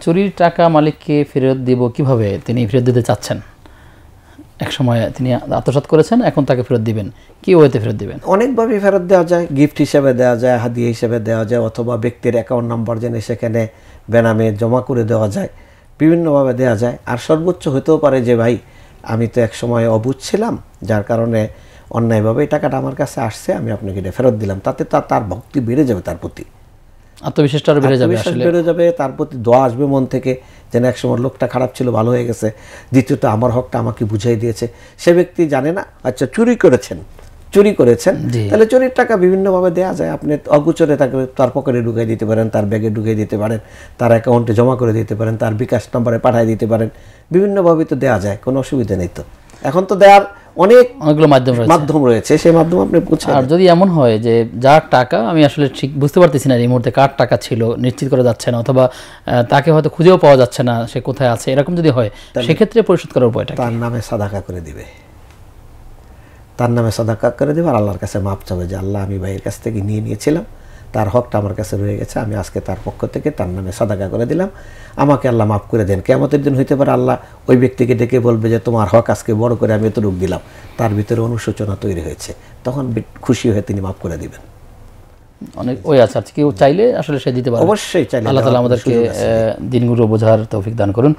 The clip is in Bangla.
চুরির টাকা মালিককে ফেরত দিব কিভাবে তিনি ফেরত দিতে চাচ্ছেন? এক সময় তিনি আত্মসাৎ করেছেন, এখন তাকে ফেরত দিবেন, কি ওয়েতে ফেরত দিবেন? অনেকভাবে ফেরত দেওয়া যায়, গিফট হিসেবে দেওয়া যায়, হাদিয়া হিসেবে দেওয়া যায়, অথবা ব্যক্তির অ্যাকাউন্ট নাম্বার জেনে সেখানে বেনামে জমা করে দেওয়া যায়, বিভিন্নভাবে দেওয়া যায়। আর সর্বোচ্চ হতেও পারে যে ভাই আমি তো এক সময় অবুঝ ছিলাম, যার কারণে অন্যায়ভাবে এই টাকাটা আমার কাছে আসছে, আমি আপনাকে এটা ফেরত দিলাম। তাতে তার ভক্তি বেড়ে যাবে, তার প্রতি আত্মবিশ্বাসটা বেড়ে যাবে, আসলে বেড়ে যাবে, তার প্রতি দোয়া আসবে মন থেকে, যেন এক সময় লোকটা খারাপ ছিল, ভালো হয়ে গেছে। দ্বিতীয়ত আমার হকটা আমাকে বুঝাই দিয়েছে। সে ব্যক্তি জানে না আচ্ছা চুরি করেছেন, তাহলে চুরির টাকা বিভিন্নভাবে দেওয়া যায়। আপনি অগোচরে তাকে তার পকেটে ঢুকাই দিতে পারেন, তার ব্যাগে ঢুকিয়ে দিতে পারেন, তার অ্যাকাউন্টে জমা করে দিতে পারেন, তার বিকাশ নম্বরে পাঠিয়ে দিতে পারেন, বিভিন্নভাবে তো দেওয়া যায়, কোনো অসুবিধা নেই। তো এখন তো দেওয়ার অনেকগুলো মাধ্যম রয়েছে, সেই মাধ্যম আপনি বুঝছেন। আর যদি এমন হয় যে যার টাকা আমি আসলে ঠিক বুঝতে পারতেছি না এই মুহূর্তে কার টাকা ছিল, নিশ্চিত করা যাচ্ছে না, অথবা তাকে হয়তো খুঁজেও পাওয়া যাচ্ছে না সে কোথায় আছে, এরকম যদি হয় সেক্ষেত্রে পরিশোধ করার উপায়টা তার নামে সাদাকা করে দিবে, তার নামে সাদাকা করে দেবে, আর আল্লাহর কাছে মাপ চাবে যে আল্লাহ আমি ভাইয়ের কাছ থেকে নিয়েছিলাম, তার হকটা আমার কাছে রয়ে গেছে, আমি আজকে তার পক্ষ থেকে তার নামে সাদাকা করে দিলাম, আমাকে আল্লাহ মাফ করে দেন। কিয়ামতের দিন হইতে পারে আল্লাহ ওই ব্যক্তিকে ডেকে বলবে যে তোমার হক আজকে বড় করে আমি এত রূপ দিলাম, তার ভিতরে অনুশোচনা তৈরি হয়েছে, তখন খুশি হয়ে তিনি মাফ করে দিবেন। অনেক ওই আছে, কেউ চাইলে আসলে সে দিতে পারে, অবশ্যই চাইলে। আল্লাহ তাআলা আমাদেরকে দিনগুলো বোঝার তৌফিক দান করুন।